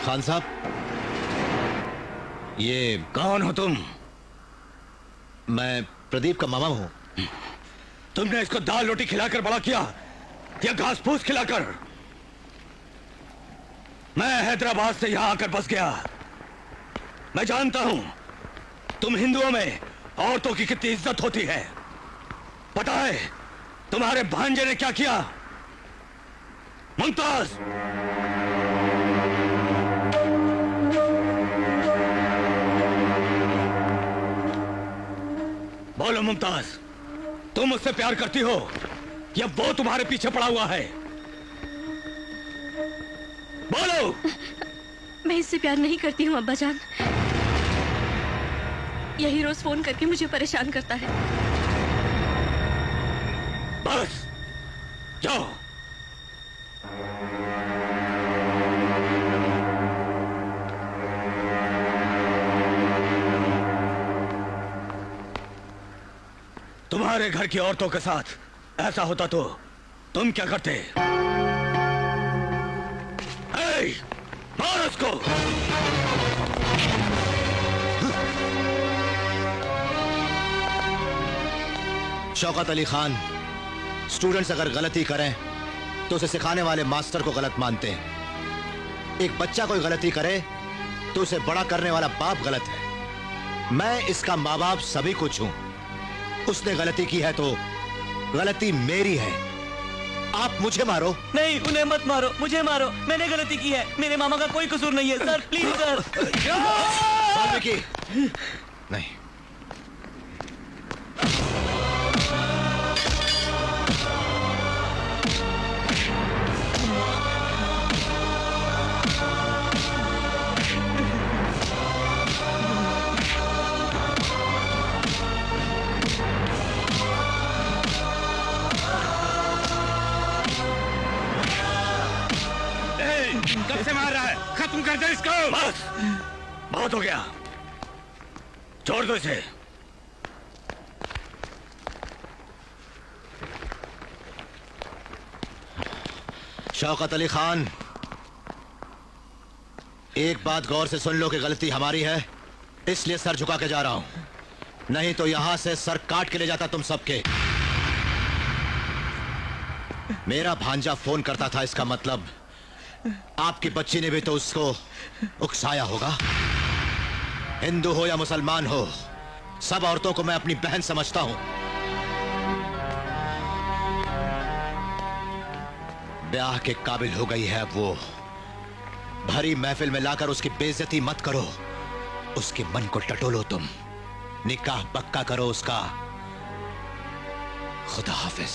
खान साहब, ये कौन हो तुम? मैं प्रदीप का मामा हूं। तुमने इसको दाल रोटी खिलाकर बड़ा किया या घास फूस खिलाकर? मैं हैदराबाद से यहां आकर बस गया। मैं जानता हूं तुम हिंदुओं में औरतों की कितनी इज्जत होती है। पता है तुम्हारे भांजे ने क्या किया? मुमताज, बोलो मुमताज, तुम उससे प्यार करती हो या वो तुम्हारे पीछे पड़ा हुआ है? बोलो। मैं इससे प्यार नहीं करती हूँ अब्बा जान। यही रोज फोन करके मुझे परेशान करता है। बस जाओ। तुम्हारे घर की औरतों के साथ ऐसा होता तो तुम क्या करते? मार उसको। शौकत अली खान, स्टूडेंट्स अगर गलती करें तो उसे सिखाने वाले मास्टर को गलत मानते हैं। एक बच्चा कोई गलती करे तो उसे बड़ा करने वाला बाप गलत है। मैं इसका माँ बाप सभी कुछ हूं। उसने गलती की है तो गलती मेरी है। आप मुझे मारो। नहीं, उन्हें मत मारो, मुझे मारो। मैंने गलती की है, मेरे मामा का कोई कसूर नहीं है। Sir please sir. वाल्मीकि, नहीं। कब से मार रहा है? खत्म कर दे इसको। बस, बहुत हो गया। छोड़ दो इसे। शौकत अली खान, एक बात गौर से सुन लो कि गलती हमारी है, इसलिए सर झुका के जा रहा हूं। नहीं तो यहां से सर काट के ले जाता तुम सबके। मेरा भांजा फोन करता था, इसका मतलब आपकी बच्ची ने भी तो उसको उकसाया होगा। हिंदू हो या मुसलमान हो, सब औरतों को मैं अपनी बहन समझता हूं। ब्याह के काबिल हो गई है अब वो। भरी महफिल में लाकर उसकी बेइज्जती मत करो। उसके मन को टटोलो तुम। निकाह पक्का करो उसका। खुदा हाफिज।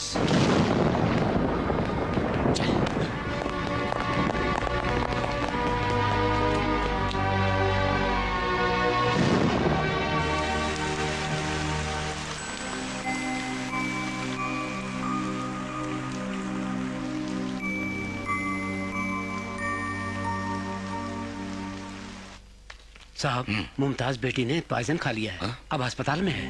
साहब, मुमताज बेटी ने पॉइजन खा लिया है। अब अस्पताल में है।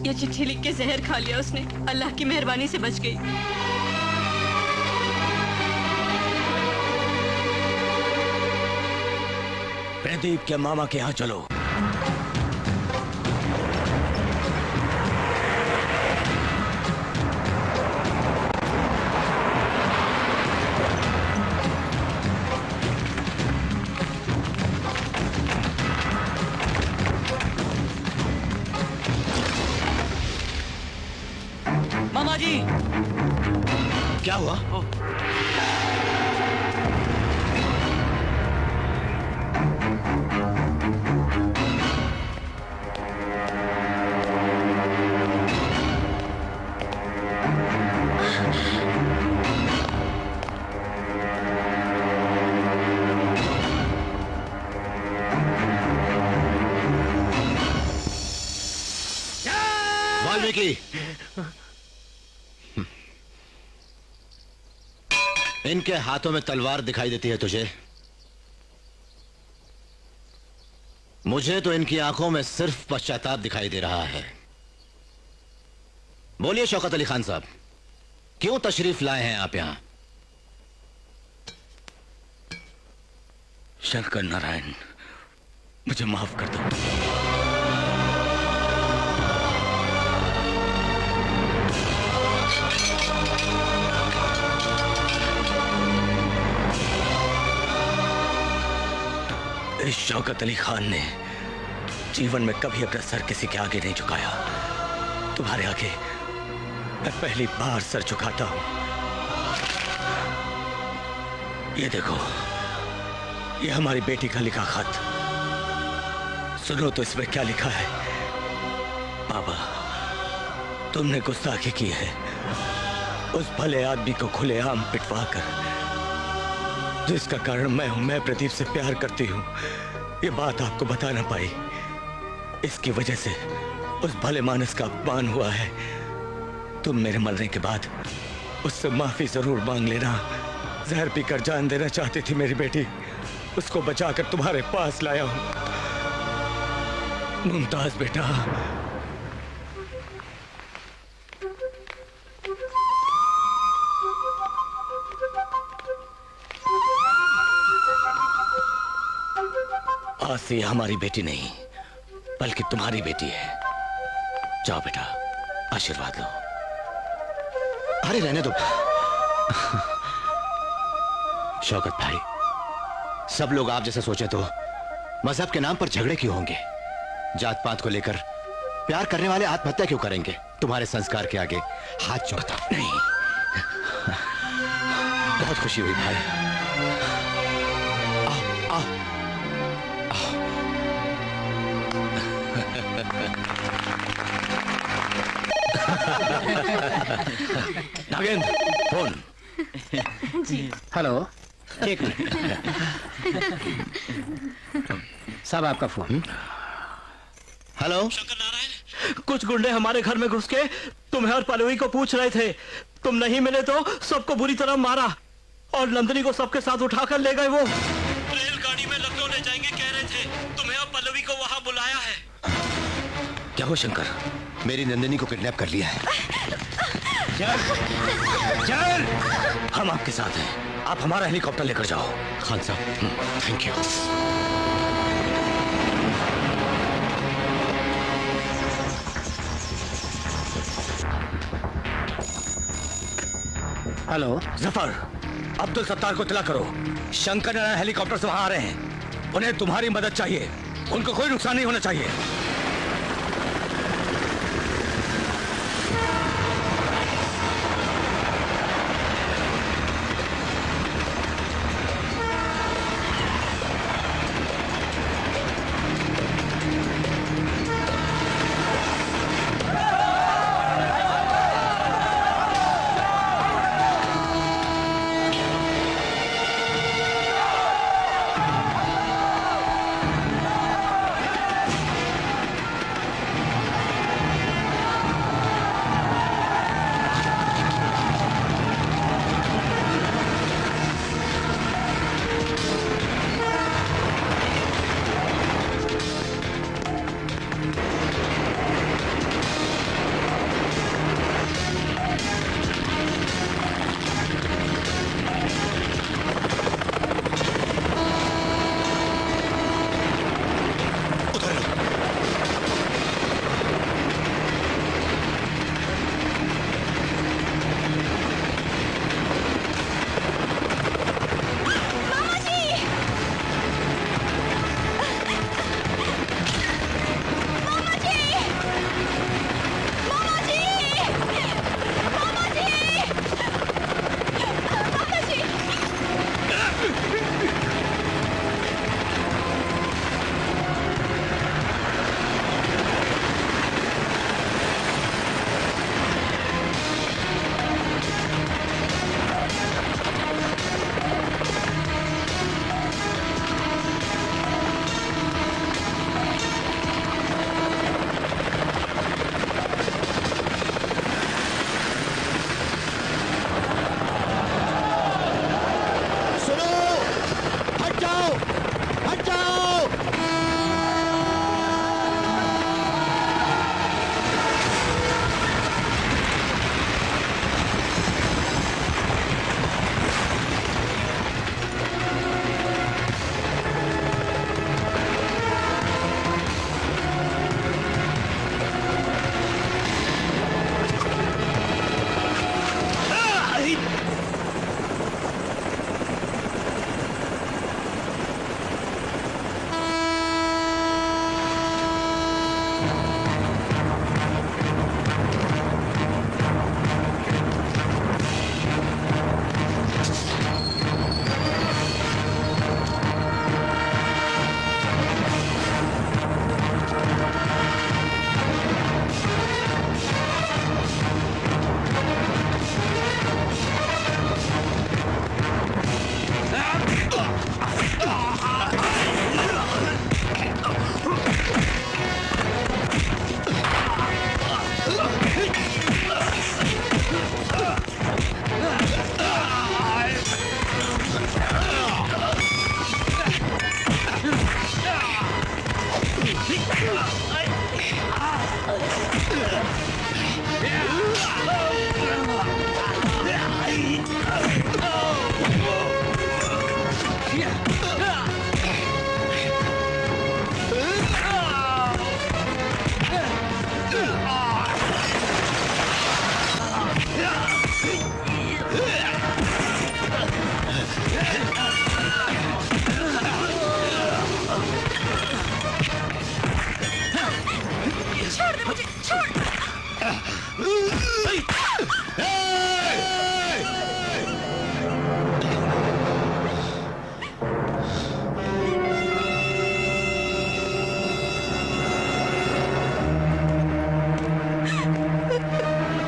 ये चिट्ठी लिख के जहर खा लिया उसने। अल्लाह की मेहरबानी से बच गई। प्रदीप के मामा के यहाँ चलो। मामा जी, क्या हुआ? वाल्मीकि, इनके हाथों में तलवार दिखाई देती है तुझे? मुझे तो इनकी आंखों में सिर्फ पश्चाताप दिखाई दे रहा है। बोलिए शौकत अली खान साहब, क्यों तशरीफ लाए हैं आप यहां? शंकर नारायण, मुझे माफ कर दो। इस शौकत अली खान ने जीवन में कभी अपना सर किसी के आगे नहीं झुकाया। तुम्हारे आगे मैं पहली बार सर झुकाता हूं। ये देखो, ये हमारी बेटी का लिखा खत। सुनो तो इसमें क्या लिखा है। बाबा, तुमने गुस्ताखी की है, उस भले आदमी को खुलेआम पिटवा कर, जिसका कारण मैं हूं। मैं प्रदीप से प्यार करती हूं, ये बात आपको बता ना पाई। इसकी वजह से उस भले मानस का अपमान हुआ है। तुम मेरे मरने के बाद उससे माफी जरूर मांग लेना। जहर पीकर जान देना चाहती थी मेरी बेटी, उसको बचाकर तुम्हारे पास लाया हूं। मुमताज बेटा, आज से हमारी बेटी नहीं बल्कि तुम्हारी बेटी है। जाओ बेटा, आशीर्वाद लो। अरे रहने दो शौकत भाई, सब लोग आप जैसे सोचे तो मजहब के नाम पर झगड़े क्यों होंगे? जात पात को लेकर प्यार करने वाले आत्महत्या क्यों करेंगे? तुम्हारे संस्कार के आगे हाथ जोड़ता नहीं, बहुत खुशी हुई भाई। आओ आओ। नागेंद्र, फोन। हेलो, एक मिनट साहब, आपका फोन। हेलो। शंकर नारायण, कुछ गुंडे हमारे घर में घुस के तुम्हें और पल्लवी को पूछ रहे थे। तुम नहीं मिले तो सबको बुरी तरह मारा और नंदिनी को सबके साथ उठाकर ले गए। वो रेलगाड़ी में लखनऊ ले जाएंगे कह रहे थे। तुम्हें और पल्लवी को वहां बुलाया है। क्या हो शंकर? मेरी नंदिनी को किडनैप कर लिया है। चल, हम आपके साथ हैं। आप हमारा हेलीकॉप्टर लेकर जाओ। खान साहब, thank you. Hello Zafar, Abdul Sattar को इत्तला करो, शंकर नारायण हेलीकॉप्टर से वहां आ रहे हैं। उन्हें तुम्हारी मदद चाहिए, उनको कोई नुकसान नहीं होना चाहिए।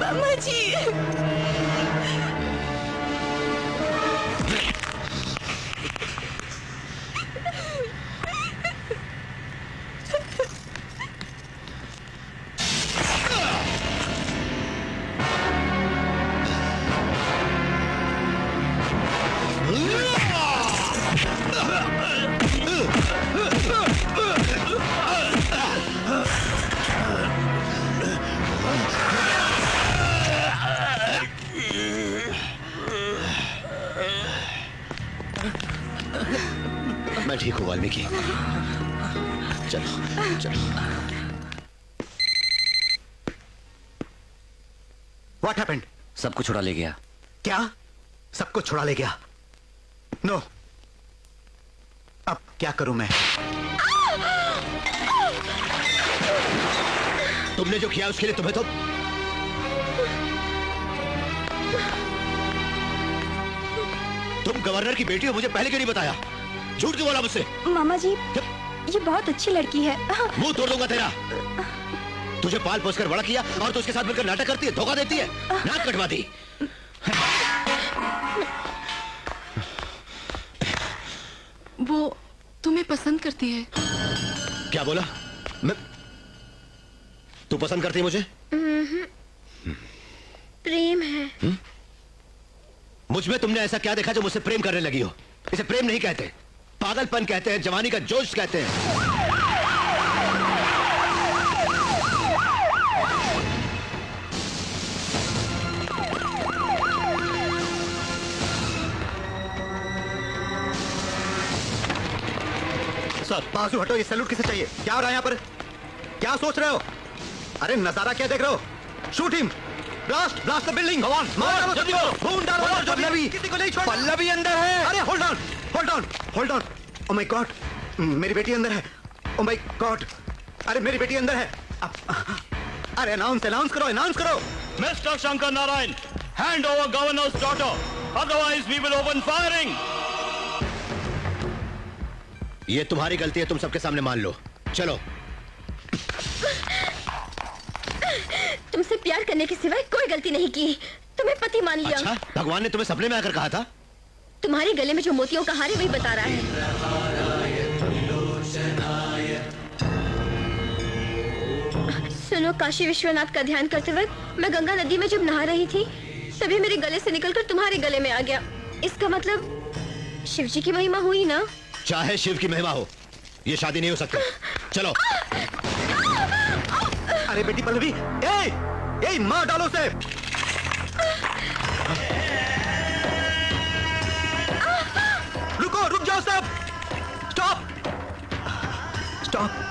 मामा जी। मैं ठीक हूँ वाल्मीकि। चलो चलो। What happened? सब कुछ उड़ा ले गया। क्या? सब कुछ छुड़ा ले गया? नो। अब क्या करूं मैं? तुमने जो किया उसके लिए तुम्हें तो तुम गवर्नर की बेटी हो, मुझे पहले क्यों नहीं बताया? झूठ क्यों बोला मुझसे? मामा जी ये बहुत अच्छी लड़की है। मुंह तोड़ दूंगा तेरा। तुझे पाल पोस कर बड़ा किया और तू उसके साथ मिलकर नाटक करती है, धोखा देती है, नाक कटवाती। वो तुम्हें पसंद करती है। क्या बोला? मैं तू पसंद करती है मुझे? प्रेम है। मुझ में तुमने ऐसा क्या देखा जो मुझसे प्रेम करने लगी हो? इसे प्रेम नहीं कहते, पागलपन कहते हैं, जवानी का जोश कहते हैं। सर बाजू हटो, ये सैल्यूट किसे चाहिए? क्या हो रहा है यहाँ पर? क्या सोच रहे हो? अरे नजारा क्या देख रहे हो? Shoot him, blast blast the building. मारो जल्दी करो, खून डालो। पल्लवी किसी को नहीं छोड़। पल्लवी अंदर है। अरे hold on hold on hold on. Oh my God, मेरी बेटी अंदर है। ओ माय गॉड, अरे मेरी बेटी अंदर है। अरे अनाउंस करो, अनाउंस करो। Mister Shankar Narayan, hand over governor's daughter, otherwise we will open firing. ये तुम्हारी गलती है, तुम सबके सामने मान लो। चलो। तुमसे प्यार करने के सिवाय कोई गलती नहीं की, तुम्हें पति मान लिया। अच्छा, भगवान ने तुम्हें सपने में आकर कहा था? तुम्हारे गले में जो मोतियों का हार है वही बता रहा है। सुनो, काशी विश्वनाथ का ध्यान करते वक्त मैं गंगा नदी में जब नहा रही थी तभी मेरे गले से निकलकर तुम्हारे गले में आ गया। इसका मतलब शिव जी की महिमा हुई ना? चाहे शिव की महिमा हो, ये शादी नहीं हो सकती। चलो। अरे बेटी पल्लवी, ए मार डालो उसे। रुको, रुक जाओ सब। Stop stop.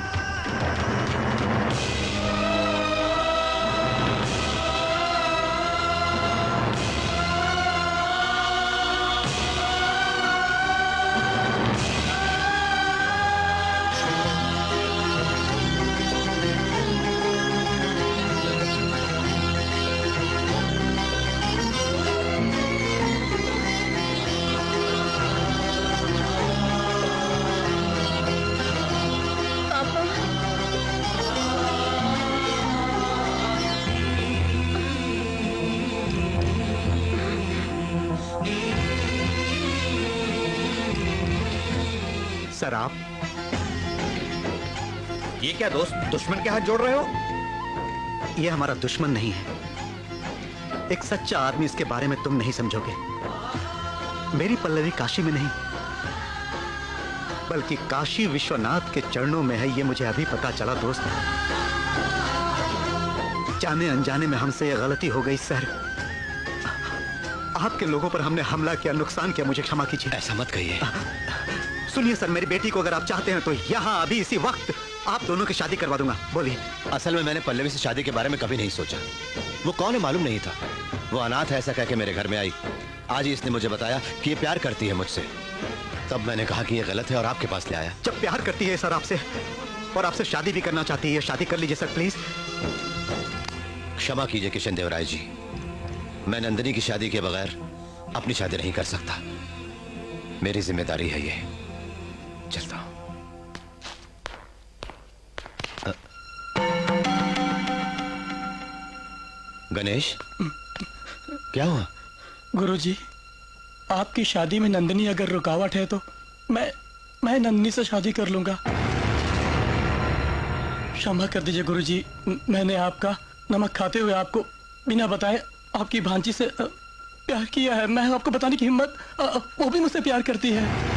सर आप ये क्या दोस्त, दुश्मन के हाथ जोड़ रहे हो? ये हमारा दुश्मन नहीं है, एक सच्चा आदमी। इसके बारे में तुम नहीं समझोगे। मेरी पल्लवी काशी में नहीं, बल्कि काशी विश्वनाथ के चरणों में है, ये मुझे अभी पता चला दोस्त। जाने अनजाने में हमसे ये गलती हो गई सर। आपके लोगों पर हमने हमला किया, नुकसान किया, मुझे क्षमा कीजिए। ऐसा मत कहिए। सुनिए सर, मेरी बेटी को अगर आप चाहते हैं तो यहाँ अभी इसी वक्त आप दोनों की शादी करवा दूंगा। बोलिए। असल में मैंने पल्लवी से शादी के बारे में कभी नहीं सोचा। वो कौन है मालूम नहीं था। वो अनाथ है ऐसा कह के मेरे घर में आई। आज ही इसने मुझे बताया कि ये प्यार करती है मुझसे। तब मैंने कहा कि ये गलत है और आपके पास ले आया। जब प्यार करती है सर आपसे और आपसे शादी भी करना चाहती है, शादी कर लीजिए सर प्लीज। क्षमा कीजिए किशन देवराय जी, मैं नंदिनी की शादी के बगैर अपनी शादी नहीं कर सकता। मेरी जिम्मेदारी है ये। चलता हूं। गणेश, क्या हुआ? गुरुजी, आपकी शादी में नंदिनी अगर रुकावट है तो मैं नंदिनी से शादी कर लूंगा। क्षमा कर दीजिए गुरुजी, मैंने आपका नमक खाते हुए आपको बिना बताए आपकी भांजी से प्यार किया है। मैं आपको बताने की हिम्मत, वो भी मुझसे प्यार करती है।